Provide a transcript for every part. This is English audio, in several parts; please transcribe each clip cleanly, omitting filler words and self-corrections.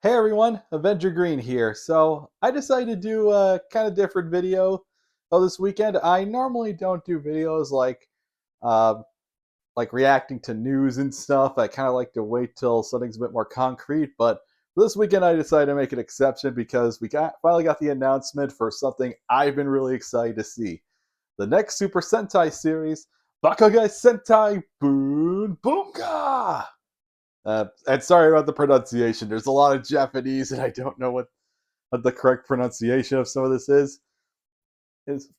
Hey everyone, Avenger Green here. So I decided to do a kind of different video this weekend. I normally don't do videos uh, like reacting to news and stuff. I kind of like to wait till something's a bit more concrete. But this weekend I decided to make an exception because finally got the announcement for something I've been really excited to see. The next Super Sentai series, Bakugai Sentai Boonboomger! And sorry about the pronunciation. There's a lot of Japanese, and I don't know what the correct pronunciation of some of this is.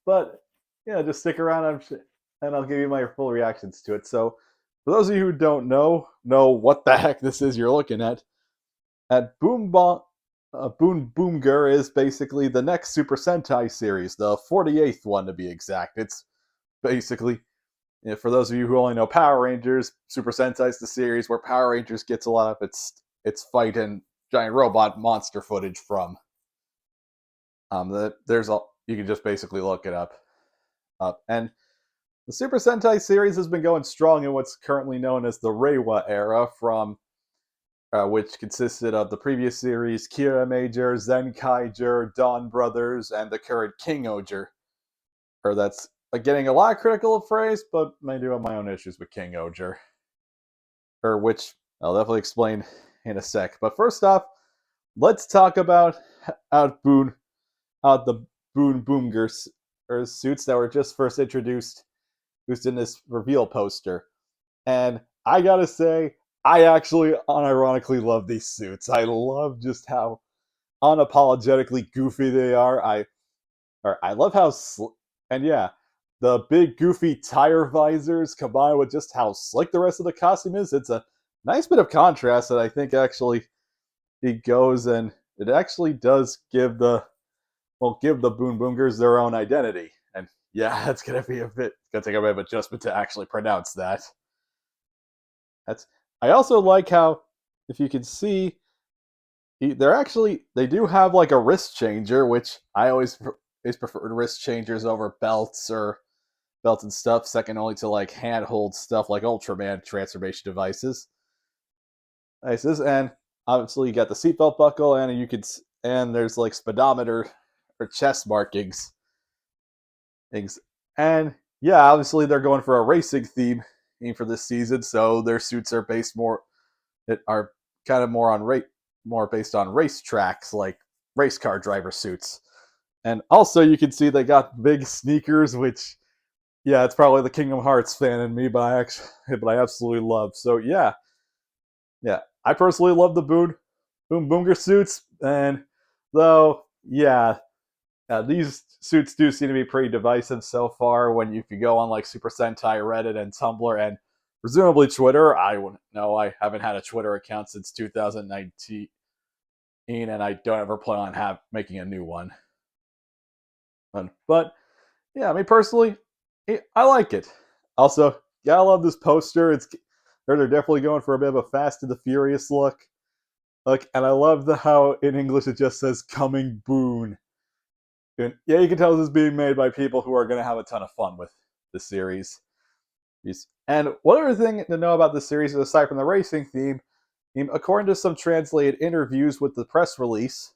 But yeah, just stick around, and I'll give you my full reactions to it. So, for those of you who don't know what the heck this is you're looking at Boon Boomger is basically the next Super Sentai series, the 48th one to be exact. It's basically for those of you who only know Power Rangers, Super Sentai is the series where Power Rangers gets a lot of its fight and giant robot monster footage from. There's a you can just basically look it up. And the Super Sentai series has been going strong in what's currently known as the Reiwa era, from which consisted of the previous series Kira Major, Zenkaiger, Dawn Brothers, and the current King Oger. Or that's getting a lot of critical praise, but I do have my own issues with King Oger. Or which I'll definitely explain in a sec. But first off, let's talk about the Boonboomger suits that were just first introduced in this reveal poster. And I gotta say, I actually unironically love these suits. I love just how unapologetically goofy they are. I love how and yeah, the big goofy tire visors combined with just how slick the rest of the costume is. It's a nice bit of contrast that I think actually it goes, and it actually does give the Boonboomgers their own identity. And yeah, that's gonna take a bit of adjustment to actually pronounce that. That's I also like how, if you can see, they do have like a wrist changer, which I always preferred wrist changers over belts and stuff, second only to like handhold stuff like Ultraman transformation devices. And obviously you got the seatbelt buckle, and there's like speedometer or chest markings things. And yeah, obviously they're going for a racing theme for this season, so their suits are based more that are kind of more based on race tracks, like race car driver suits. And also you can see they got big sneakers, which yeah, it's probably the Kingdom Hearts fan in me, but I absolutely love. So yeah, I personally love the Boomboomger suits, and though these suits do seem to be pretty divisive so far. When you could go on like Super Sentai Reddit and Tumblr and presumably Twitter. I wouldn't know. I haven't had a Twitter account since 2019, and I don't ever plan on making a new one. But yeah, I mean personally, I like it. Also, yeah, I love this poster. They're definitely going for a bit of a Fast and the Furious look. And I love how in English it just says "coming boon." And yeah, you can tell this is being made by people who are going to have a ton of fun with the series. And one other thing to know about the series, aside from the racing theme, according to some translated interviews with the press release,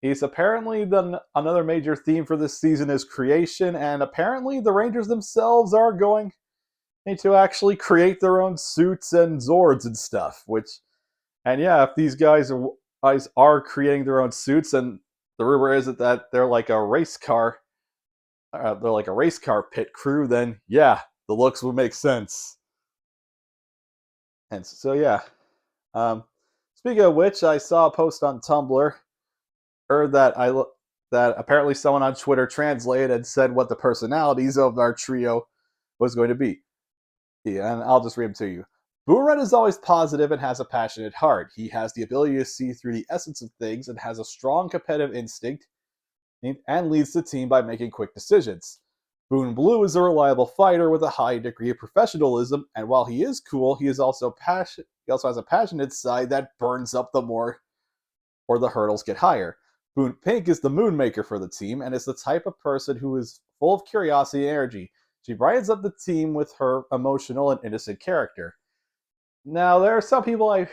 is apparently another major theme for this season is creation, and apparently the Rangers themselves are going to actually create their own suits and Zords and stuff. And yeah, if these guys are creating their own suits, and the rumor is that they're like a race car pit crew, then yeah, the looks would make sense. And so yeah. Um, Speaking of which, I saw a post on Tumblr, or that apparently someone on Twitter translated and said what the personalities of our trio was going to be. Yeah, and I'll just read them to you. Boomerang is always positive and has a passionate heart. He has the ability to see through the essence of things and has a strong competitive instinct and leads the team by making quick decisions. Boone Blue is a reliable fighter with a high degree of professionalism, and while he is cool, he also has a passionate side that burns up the more or the hurdles get higher. Boone Pink is the moonmaker for the team and is the type of person who is full of curiosity and energy. She brightens up the team with her emotional and innocent character. Now, there are some people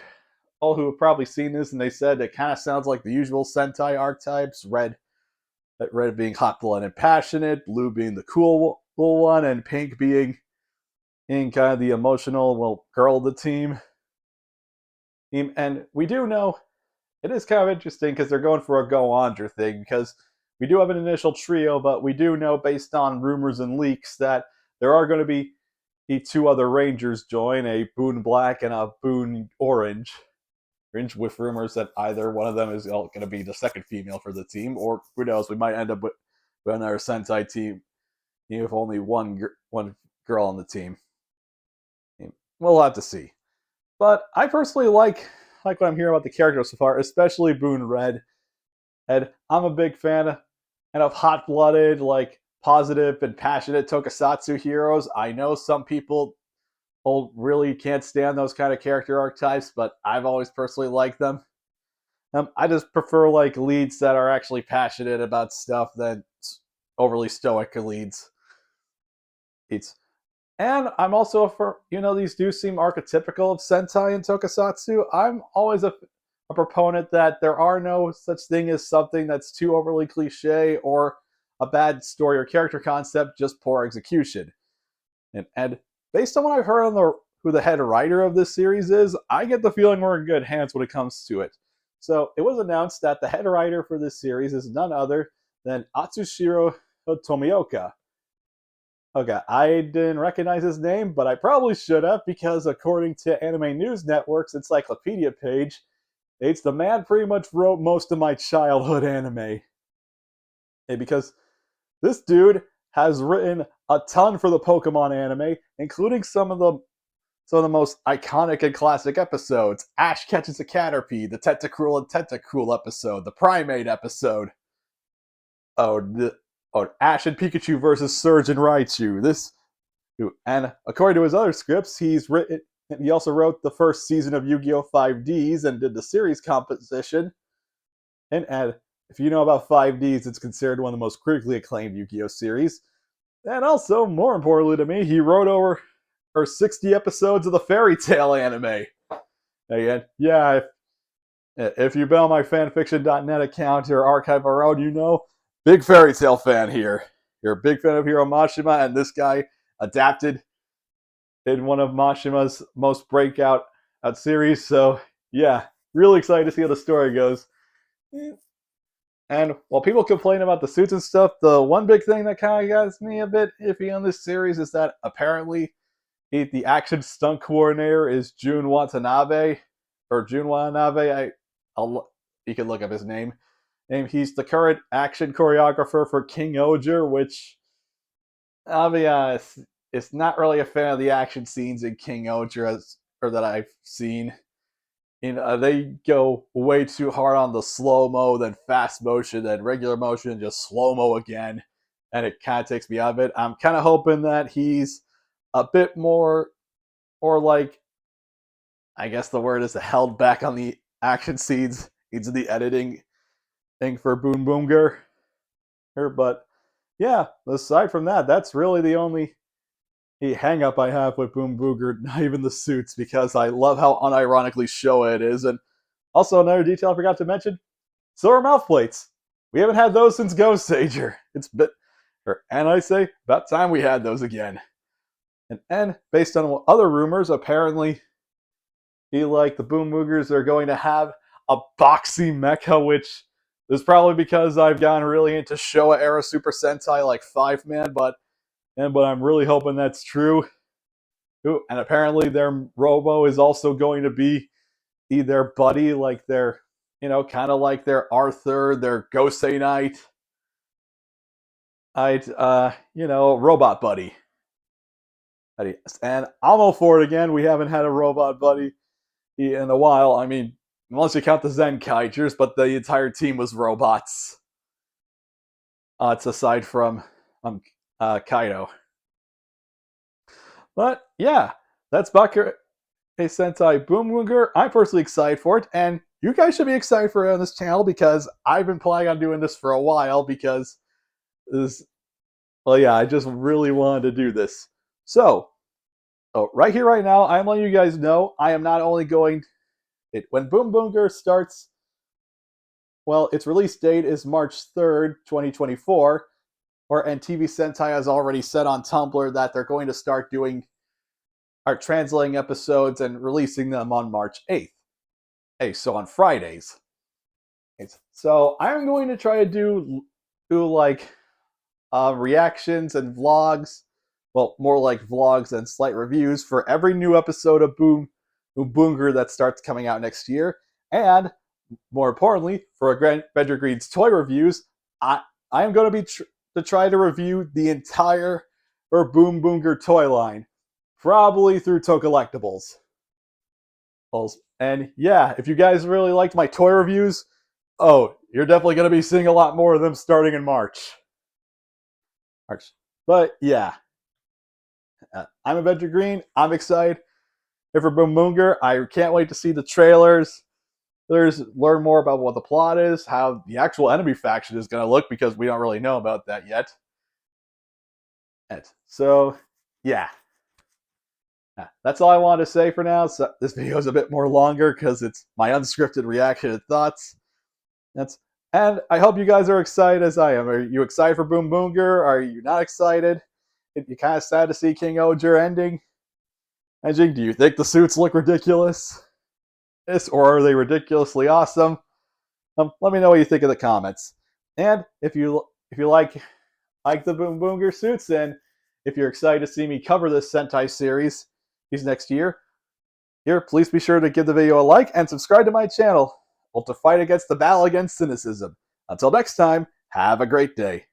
all who have probably seen this, and they said it kind of sounds like the usual Sentai archetypes. Red being hot blooded and passionate, blue being the cool one, and pink being in kind of the emotional girl of the team. And we do know it is kind of interesting because they're going for a go onder thing because we do have an initial trio, but we do know based on rumors and leaks that there are going to be two other Rangers join, a Boone Black and a Boone Orange, with rumors that either one of them is going to be the second female for the team, or who knows, we might end up with another Sentai team with only one girl on the team. We'll have to see. But I personally like what I'm hearing about the characters so far, especially Boone Red. And I'm a big fan of hot-blooded, like positive and passionate tokusatsu heroes. I know some people really can't stand those kind of character archetypes, but I've always personally liked them. I just prefer like leads that are actually passionate about stuff than overly stoic leads. And I'm also for these do seem archetypical of Sentai and Tokusatsu. I'm always a proponent that there are no such thing as something that's too overly cliche or a bad story or character concept, just poor execution. And based on what I've heard on who the head writer of this series is, I get the feeling we're in good hands when it comes to it. So it was announced that the head writer for this series is none other than Atsushiro Tomioka. Okay, I didn't recognize his name, but I probably should have because according to Anime News Network's encyclopedia page, it's the man pretty much wrote most of my childhood anime. Because this dude has written a ton for the Pokemon anime, including some of the most iconic and classic episodes. Ash catches a Caterpie, the Tentacruel and Tentacool episode, the Primate episode. Ash and Pikachu versus Surge and Raichu. And according to his other scripts, he also wrote the first season of Yu-Gi-Oh! 5Ds and did the series composition. And if you know about 5Ds, it's considered one of the most critically acclaimed Yu-Gi-Oh! Series. And also, more importantly to me, he wrote over 60 episodes of the Fairy Tail anime. Again, yeah, if you've been on my fanfiction.net account or Archive Our Own, big Fairy Tail fan here. You're a big fan of Hiro Mashima, and this guy adapted in one of Mashima's most breakout series. So, yeah, really excited to see how the story goes. And while people complain about the suits and stuff, the one big thing that kind of gets me a bit iffy on this series is that apparently the action stunt coordinator is Jun Watanabe. You can look up his name. And he's the current action choreographer for King Oger, which, I'll be honest, it's not really a fan of the action scenes in King Oger that I've seen. They go way too hard on the slow-mo, then fast motion, then regular motion, just slow-mo again. And it kind of takes me out of it. I'm kind of hoping that he's a bit more, or like, I guess the word is held back on the action scenes into the editing thing for Boonboomger. But yeah, aside from that, that's really the only hang up I have with Boonboomger, not even the suits, because I love how unironically Showa it is. And also another detail I forgot to mention, silver mouth plates. We haven't had those since Ghost Sager. And I say, about time we had those again. And based on other rumors, apparently the Boonboomgers are going to have a boxy mecha, which is probably because I've gotten really into Showa era Super Sentai like 5-man, but I'm really hoping that's true. Ooh, and apparently their Robo is also going to be their buddy, like their, kind of like their Arthur, their Gosei Knight, robot buddy. And I'm all for it again. We haven't had a robot buddy in a while. I mean, unless you count the Zen Kaijers, but the entire team was robots. It's aside from Kaido. But yeah, that's Bakure Sentai Boonboomger. I'm personally excited for it, and you guys should be excited for it on this channel because I've been planning on doing this for a while because I just really wanted to do this. So, right here, right now, I'm letting you guys know I am not only going When Boonboomger starts, well, its release date is March 3rd, 2024, and TV Sentai has already said on Tumblr that they're going to start translating episodes and releasing them on March 8th. Hey, so on Fridays. So I'm going to try to do like reactions and vlogs. Well, more like vlogs and slight reviews for every new episode of Boonboomger that starts coming out next year. And more importantly, for Adventure Green's toy reviews, I am going to be to try to review the entire Boonboomger toy line, probably through Collectibles. And yeah, if you guys really liked my toy reviews, oh, you're definitely going to be seeing a lot more of them starting in March. But yeah, I'm Adventure Green. I'm excited for Boonboomger. I can't wait to see the trailers. Learn more about what the plot is, how the actual enemy faction is going to look, because we don't really know about that yet. So, yeah. That's all I wanted to say for now. So this video is a bit more longer because it's my unscripted reaction and thoughts. And I hope you guys are excited as I am. Are you excited for Boonboomger? Are you not excited? You're kind of sad to see King Oger ending. Do you think the suits look ridiculous? Or are they ridiculously awesome? Let me know what you think in the comments. And if you like the Boonboomger suits, and if you're excited to see me cover this Sentai series next year, please be sure to give the video a like and subscribe to my channel. To fight against the battle against cynicism. Until next time, have a great day.